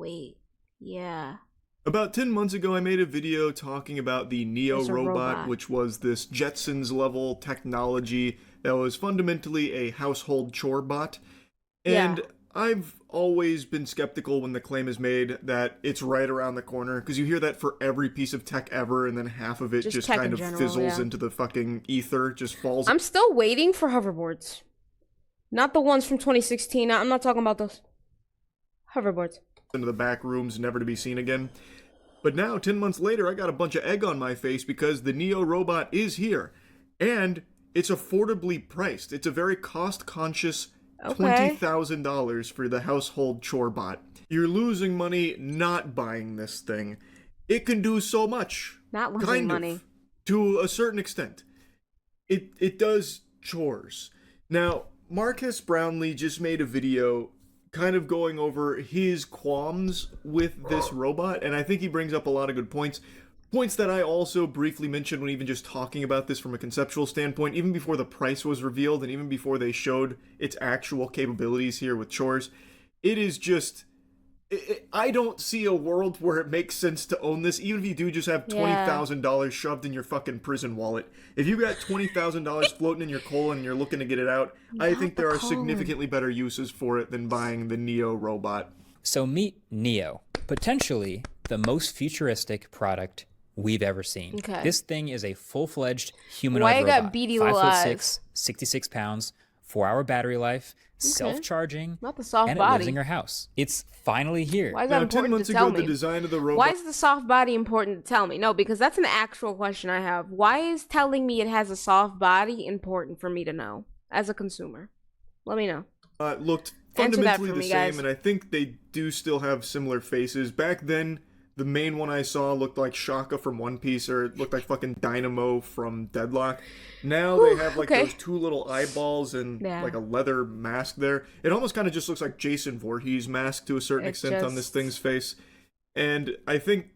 wait. Yeah. About 10 months ago, I made a video talking about the Neo There's a robot, which was this Jetsons level technology that was fundamentally a household chore bot. And Yeah. I've always been skeptical when the claim is made that it's right around the corner, because you hear that for every piece of tech ever, and then half of it just kind of fizzles into the fucking ether, just falls. I'm still waiting for hoverboards. Not the ones from 2016. I'm not talking about those. Hoverboards. Into the back rooms, never to be seen again. But now, 10 months later, I got a bunch of egg on my face because the Neo robot is here. And it's affordably priced. It's a very cost-conscious $20,000 for the household chore bot. You're losing money not buying this thing. It can do so much. Not losing money. To a certain extent. It does chores. Now, Marcus Brownlee just made a video kind of going over his qualms with this robot, and I think he brings up a lot of good points. Points that I also briefly mentioned when even just talking about this from a conceptual standpoint, even before the price was revealed and even before they showed its actual capabilities here with Chores. It is just... I don't see a world where it makes sense to own this, even if you do just have $20,000 shoved in your fucking prison wallet. If you got $20,000 floating in your colon and you're looking to get it out, I think there are significantly better uses for it than buying the Neo robot. So meet Neo, potentially the most futuristic product we've ever seen. Okay. This thing is a full-fledged humanoid robot. Got beady little eyes? 5'6", 66 pounds, 4-hour battery life, self-charging, not the soft and body. It lives in your house. It's finally here. Why is that important to tell me? The design of the robot... Why is the soft body important to tell me? No, because that's an actual question I have. Why is telling me it has a soft body important for me to know as a consumer? Let me know. Looked fundamentally the same, and I think they do still have similar faces. Back then, the main one I saw looked like Shaka from One Piece, or it looked like fucking Dynamo from Deadlock. Now they have like those two little eyeballs and like a leather mask there. It almost kind of just looks like Jason Voorhees mask to a certain extent on this thing's face. And I think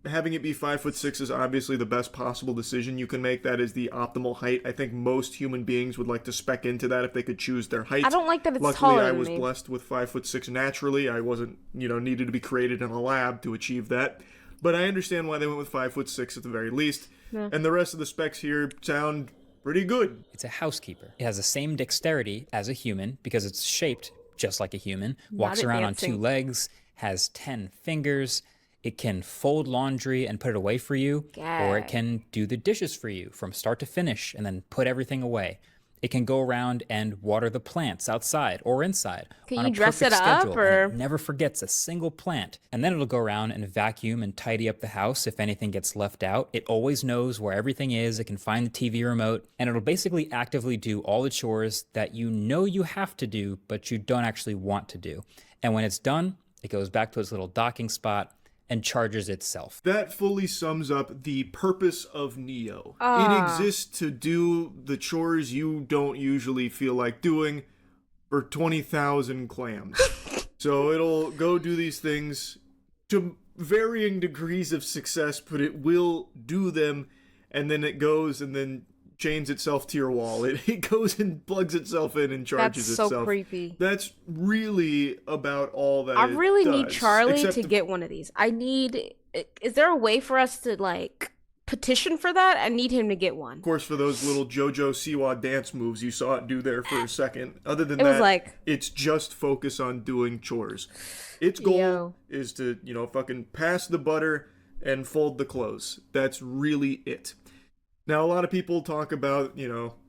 having it be 5'6" is obviously the best possible decision you can make. That is the optimal height. I think most human beings would like to spec into that if they could choose their height. I don't like that it's Luckily, taller I than was me. blessed with 5'6" naturally. I wasn't, needed to be created in a lab to achieve that. But I understand why they went with 5'6" at the very least. Yeah. And the rest of the specs here sound pretty good. It's a housekeeper. It has the same dexterity as a human because it's shaped just like a human. Walks around on 2 legs, has 10 fingers. It can fold laundry and put it away for you, or it can do the dishes for you from start to finish and then put everything away. It can go around and water the plants outside or inside on a perfect schedule. And it never forgets a single plant. And then it'll go around and vacuum and tidy up the house if anything gets left out. It always knows where everything is. It can find the TV remote, and it'll basically actively do all the chores that you know you have to do, but you don't actually want to do. And when it's done, it goes back to its little docking spot and charges itself. That fully sums up the purpose of Neo. It exists to do the chores you don't usually feel like doing for 20,000 clams. So it'll go do these things to varying degrees of success, but it will do them, and then it goes and then chains itself to your wall. It goes and plugs itself in and charges itself. That's so creepy. That's really about all that I really does, need Charlie to get one of these. Is there a way for us to like petition for that? I need him to get one. Of course, for those little JoJo Siwa dance moves you saw it do there for a second. Other than that, it's just focus on doing chores. Its goal is to, fucking pass the butter and fold the clothes. That's really it. Now, a lot of people talk about,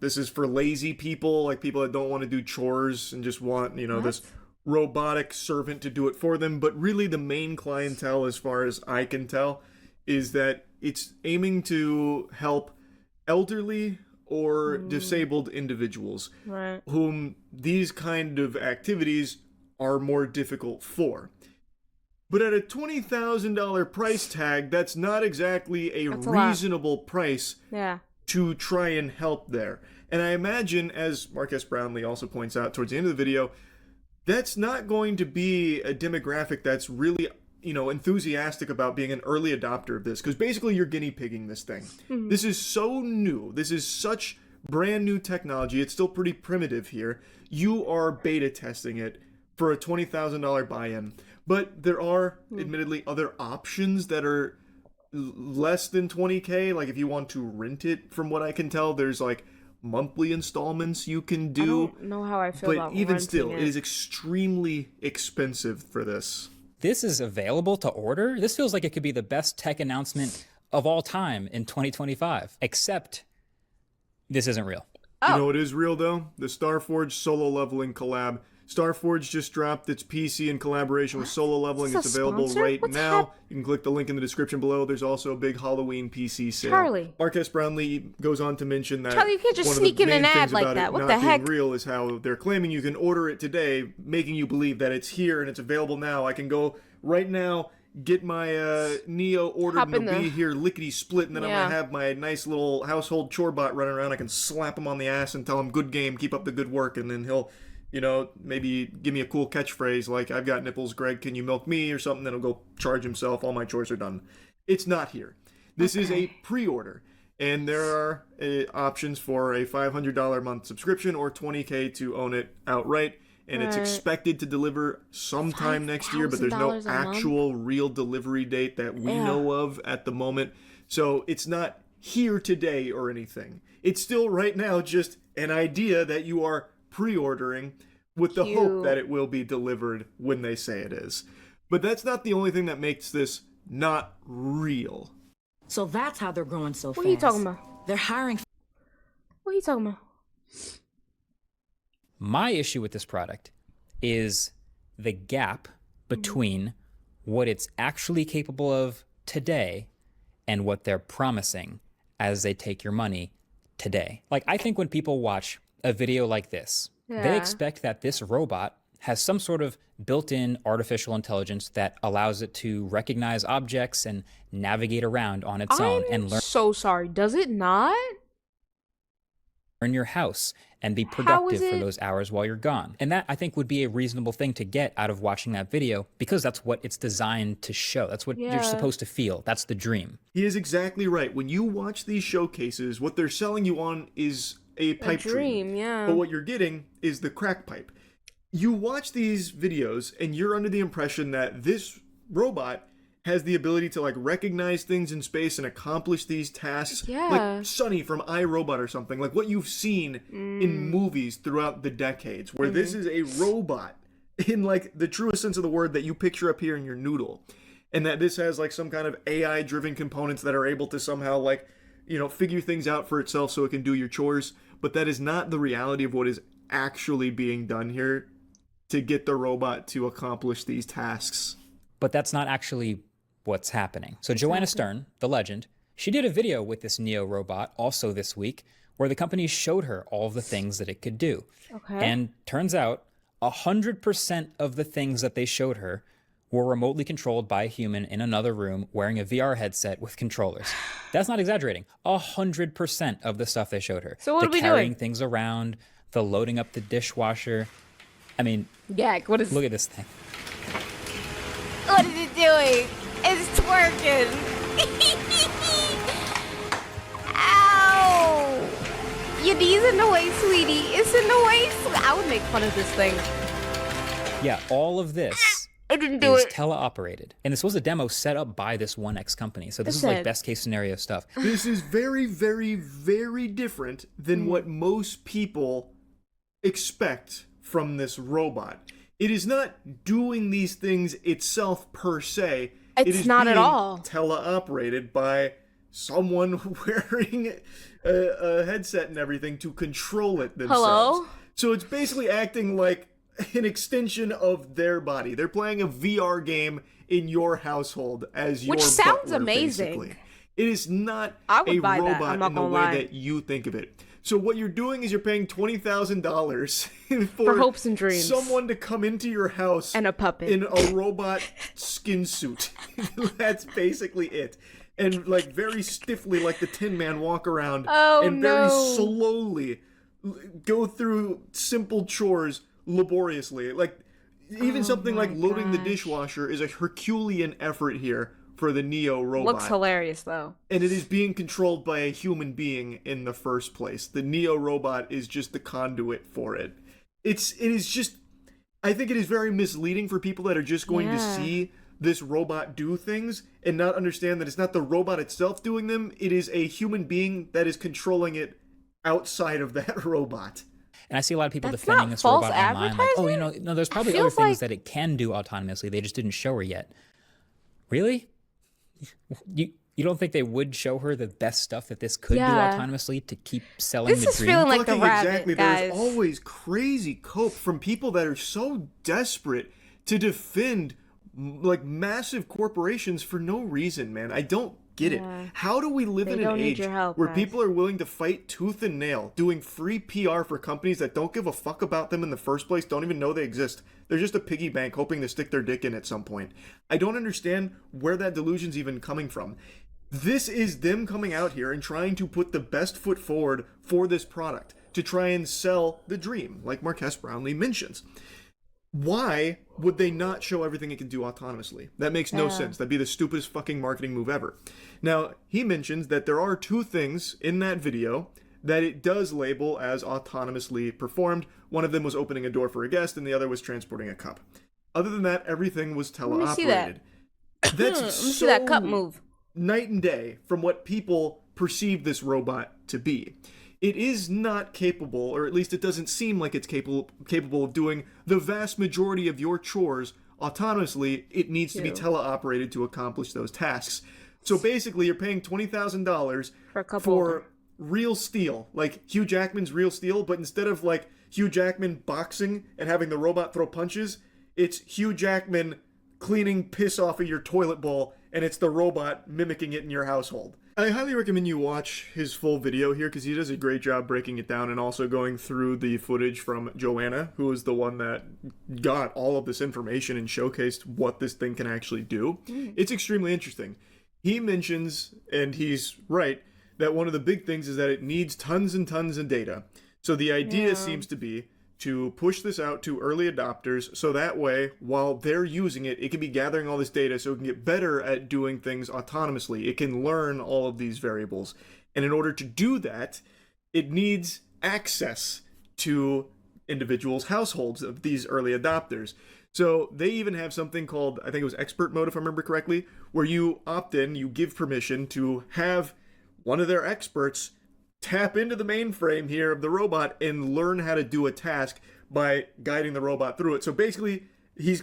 this is for lazy people, like people that don't want to do chores and just want, this robotic servant to do it for them. But really the main clientele, as far as I can tell, is that it's aiming to help elderly or disabled individuals whom these kind of activities are more difficult for. But at a $20,000 price tag, that's not exactly a reasonable price to try and help there. And I imagine, as Marcus Brownlee also points out towards the end of the video, that's not going to be a demographic that's really, enthusiastic about being an early adopter of this. Because basically you're guinea pigging this thing. Mm-hmm. This is so new. This is such brand new technology. It's still pretty primitive here. You are beta testing it for a $20,000 buy-in. But there are, admittedly, other options that are less than 20K. Like if you want to rent it, from what I can tell, there's like monthly installments you can do. I don't know how I feel about But even renting still, it is extremely expensive for this. This is available to order? This feels like it could be the best tech announcement of all time in 2025. Except this isn't real. You know what is real, though? The Starforge solo leveling collab. Starforge just dropped its PC in collaboration with Solo Leveling. It's available right now. You can click the link in the description below. There's also a big Halloween PC sale. Charlie. Marques Brownlee goes on to mention that Charlie, you can't just one sneak of the in main an ad things like about that. it What not the heck? being real is how they're claiming you can order it today, making you believe that it's here and it's available now. I can go right now, get my Neo ordered, and it'll be here lickety split, and then I'm gonna have my nice little household chore bot running around. I can slap him on the ass and tell him good game, keep up the good work, and then he'll, you know, maybe give me a cool catchphrase like, I've got nipples, Greg, can you milk me, or something. Then he'll go charge himself, all my chores are done. It's not here. This is a pre-order, and there are options for a $500 a month subscription or 20K to own it outright. And it's expected to deliver sometime next year, but there's no actual real delivery date that we know of at the moment. So it's not here today or anything. It's still right now just an idea that you are pre-ordering with the hope that it will be delivered when they say it is. But that's not the only thing that makes this not real. So that's how they're growing so fast. What are you talking about? They're hiring. What are you talking about? My issue with this product is the gap between what it's actually capable of today and what they're promising as they take your money today. Like, I think when people watch a video like this, they expect that this robot has some sort of built-in artificial intelligence that allows it to recognize objects and navigate around on its own and learn. So sorry, does it not? In your house and be productive for those hours while you're gone. And that, I think, would be a reasonable thing to get out of watching that video, because that's what it's designed to show. That's what you're supposed to feel. That's the dream. He is exactly right. When you watch these showcases, what they're selling you on is a pipe dream. But what you're getting is the crack pipe. You watch these videos and you're under the impression that this robot has the ability to like recognize things in space and accomplish these tasks, like Sonny from iRobot or something, like what you've seen in movies throughout the decades, where this is a robot in like the truest sense of the word that you picture up here in your noodle, and that this has like some kind of AI driven components that are able to somehow like, you know, figure things out for itself so it can do your chores. But that is not the reality of what is actually being done here to get the robot to accomplish these tasks. But that's not actually what's happening. So Joanna Stern, the legend, she did a video with this Neo robot also this week where the company showed her all of the things that it could do. And turns out 100% of the things that they showed her were remotely controlled by a human in another room wearing a VR headset with controllers. That's not exaggerating. 100% of the stuff they showed her. So what are we carrying doing? things around, the loading up the dishwasher. I mean, what is? Look at this thing. What is it doing? It's twerking. Ow! Your knees in the way, sweetie. It's in the way. I would make fun of this thing. Yeah, all of this I didn't do is it. teleoperated. And this was a demo set up by this 1X company. So this is like best case scenario stuff. This is very, very, very different than what most people expect from this robot. It is not doing these things itself per se. It's not at all teleoperated by someone wearing a headset and everything to control it themselves. Hello? So it's basically acting like an extension of their body. They're playing a VR game in your household as your Which sounds butler, amazing. basically. It is not I would a buy that, robot I'm not in the gonna way lie. that you think of it. So what you're doing is you're paying $20,000 For hopes and dreams. someone to come into your house And a puppet. in a robot skin suit. That's basically it. And like very stiffly, like the Tin Man, walk around and very slowly go through simple chores laboriously. Like even something like loading the dishwasher is a Herculean effort here for the Neo robot. Looks hilarious though. And it is being controlled by a human being in the first place. The Neo robot is just the conduit for it. It is just I think it is very misleading for people that are just going to see this robot do things and not understand that it's not the robot itself doing them. It is a human being that is controlling it outside of that robot. And I see a lot of people defending this robot online. Like, oh, no, there's probably other things that it can do autonomously. They just didn't show her yet. Really? You don't think they would show her the best stuff that this could do autonomously to keep selling the dream? This is feeling like the rabbit, exactly. guys. There's always crazy cope from people that are so desperate to defend like massive corporations for no reason, man. I don't get it. How do we live in an age where people are willing to fight tooth and nail, doing free PR for companies that don't give a fuck about them in the first place, don't even know they exist? They're just a piggy bank hoping to stick their dick in at some point. I don't understand where that delusion's even coming from. This is them coming out here and trying to put the best foot forward for this product to try and sell the dream, like Marques Brownlee mentions. Why would they not show everything it can do autonomously? That makes no sense. That'd be the stupidest fucking marketing move ever. Now, he mentions that there are 2 things in that video that it does label as autonomously performed. One of them was opening a door for a guest, and the other was transporting a cup. Other than that, everything was teleoperated. Let me see that. That's Let me see that cup move. Night and day from what people perceive this robot to be. It is not capable, or at least it doesn't seem like it's capable of doing the vast majority of your chores autonomously. It needs to be teleoperated to accomplish those tasks. So basically, you're paying $20,000 for real steel, like Hugh Jackman's real steel, but instead of like Hugh Jackman boxing and having the robot throw punches, it's Hugh Jackman cleaning piss off of your toilet bowl, and it's the robot mimicking it in your household. I highly recommend you watch his full video here because he does a great job breaking it down and also going through the footage from Joanna, who is the one that got all of this information and showcased what this thing can actually do. It's extremely interesting. He mentions, and he's right, that one of the big things is that it needs tons and tons of data. So the idea seems to be to push this out to early adopters so that way, while they're using it, it can be gathering all this data so it can get better at doing things autonomously. It can learn all of these variables. And in order to do that, it needs access to individuals' households of these early adopters. So they even have something called, I think it was expert mode if I remember correctly, where you opt in, you give permission to have one of their experts tap into the mainframe here of the robot and learn how to do a task by guiding the robot through it. So basically, he's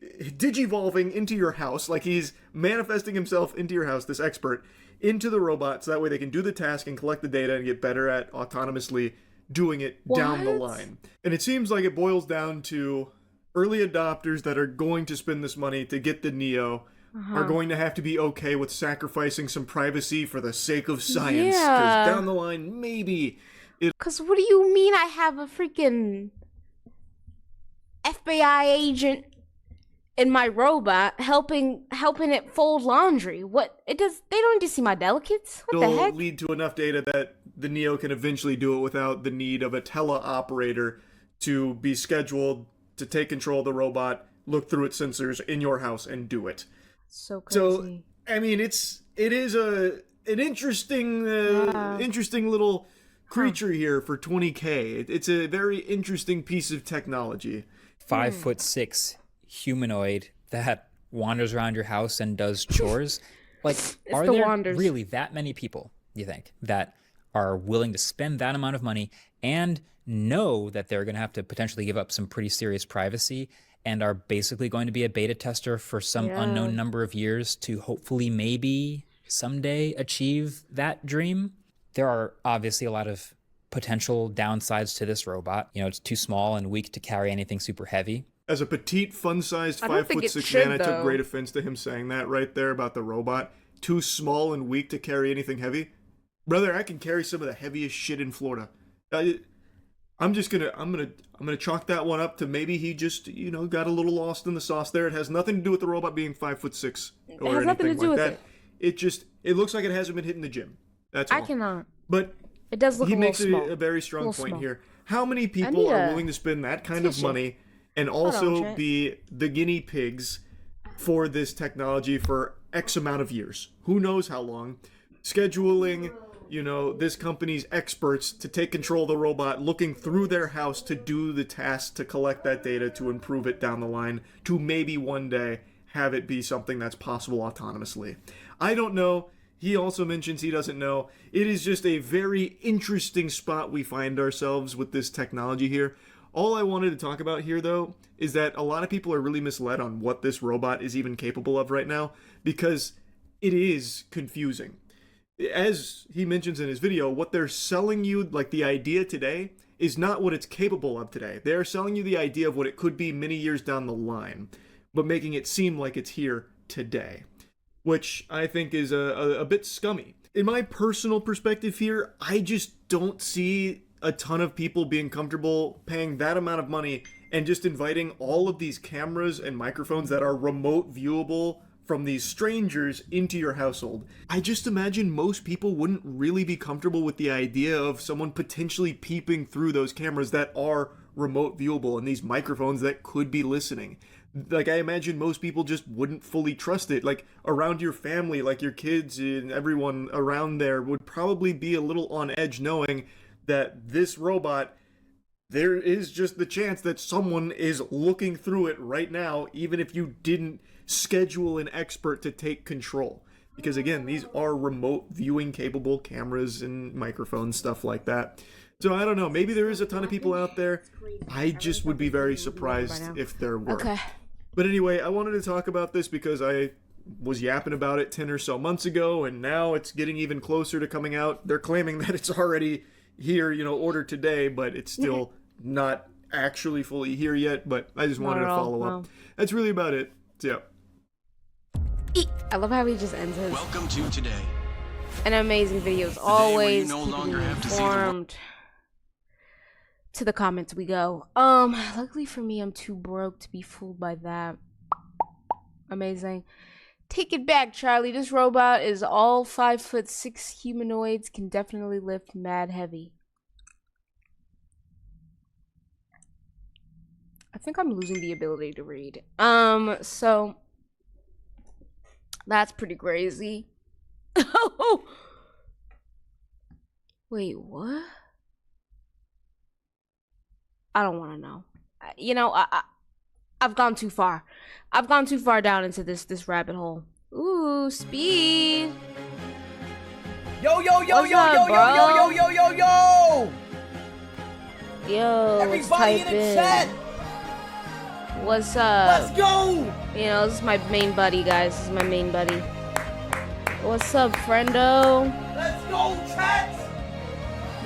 digivolving into your house, like he's manifesting himself into your house, this expert, into the robot, so that way they can do the task and collect the data and get better at autonomously doing it down the line. And it seems like it boils down to early adopters that are going to spend this money to get the Neo are going to have to be okay with sacrificing some privacy for the sake of science. Because down the line, maybe... Because what do you mean I have a freaking FBI agent in my robot helping it fold laundry? What? It does. They don't need to see my delicates? What the heck? It'll lead to enough data that the Neo can eventually do it without the need of a teleoperator to be scheduled to take control of the robot, look through its sensors in your house, and do it. So crazy. So, I mean, it is an interesting little creature here for $20K. It's a very interesting piece of technology. 5'6" humanoid that wanders around your house and does chores. Like, are there really that many people, you think, that are willing to spend that amount of money and know that they're going to have to potentially give up some pretty serious privacy and are basically going to be a beta tester for some unknown number of years to hopefully maybe someday achieve that dream? There are obviously a lot of potential downsides to this robot. You know, it's too small and weak to carry anything super heavy. As a petite, fun-sized 5'6" man, I took great offense to him saying that right there about the robot. Too small and weak to carry anything heavy. Brother, I can carry some of the heaviest shit in Florida. I'm gonna chalk that one up to maybe he just, got a little lost in the sauce there. It has nothing to do with the robot being 5'6" or anything like that. It looks like it hasn't been hitting the gym. That's all. I cannot. But it does look he a makes little small. a very strong point here. How many people are willing to spend that kind of money and also be the guinea pigs for this technology for X amount of years? Who knows how long? Scheduling, you know, this company's experts to take control of the robot, looking through their house to do the task to collect that data to improve it down the line, to maybe one day have it be something that's possible autonomously. I don't know. He also mentions he doesn't know. It is just a very interesting spot we find ourselves with this technology here. All I wanted to talk about here, though, is that a lot of people are really misled on what this robot is even capable of right now, because it is confusing. As he mentions in his video, what they're selling you, like the idea today, is not what it's capable of today. They're selling you the idea of what it could be many years down the line, but making it seem like it's here today, which I think is a bit scummy. In my personal perspective here, I just don't see a ton of people being comfortable paying that amount of money and just inviting all of these cameras and microphones that are remote viewable from these strangers into your household. I just imagine most people wouldn't really be comfortable with the idea of someone potentially peeping through those cameras that are remote viewable and these microphones that could be listening. Like, I imagine most people just wouldn't fully trust it. Like, around your family, like your kids and everyone around there would probably be a little on edge knowing that this robot, there is just the chance that someone is looking through it right now, even if you didn't schedule an expert to take control. Because again, these are remote viewing capable cameras and microphones, stuff like that. So I don't know, maybe there is a ton of people out there. I just would be very surprised if there were. Okay. But anyway, I wanted to talk about this because I was yapping about it 10 or so months ago, and now it's getting even closer to coming out. They're claiming that it's already here, you know, ordered today, but it's still not actually fully here yet. But I just wanted to follow up. That's really about it. So, yeah. I love how he just ends his Welcome to today. An amazing videos. Always no keeping longer you have to see the informed. To the comments we go. Luckily for me, I'm too broke to be fooled by that. Amazing. Take it back, Charlie. This robot is all 5'6" humanoids, can definitely lift mad heavy. I think I'm losing the ability to read. So that's pretty crazy. Wait, what? I don't want to know. You know, I've gone too far. I've gone too far down into this rabbit hole. Ooh, speed. Yo, yo, yo, What's yo, up, yo, bro? yo, yo, yo, yo, yo, yo! Yo, Everybody in the chat! What's up? Let's go! You know, this is my main buddy, guys. This is my main buddy. What's up, friendo? Let's go, chat!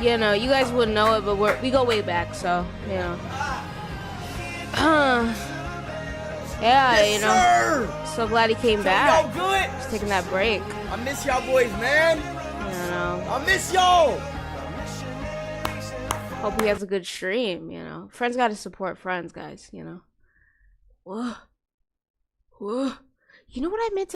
You know, you guys wouldn't know it, but we go way back, so, you know. Yeah, Yes, you know. sir! So glad he came Y'all back. good? Just taking that break. I miss y'all boys, man. You know. I miss y'all. Hope he has a good stream, you know. Friends gotta support friends, guys, you know. Whoa. Whoa. You know what I meant to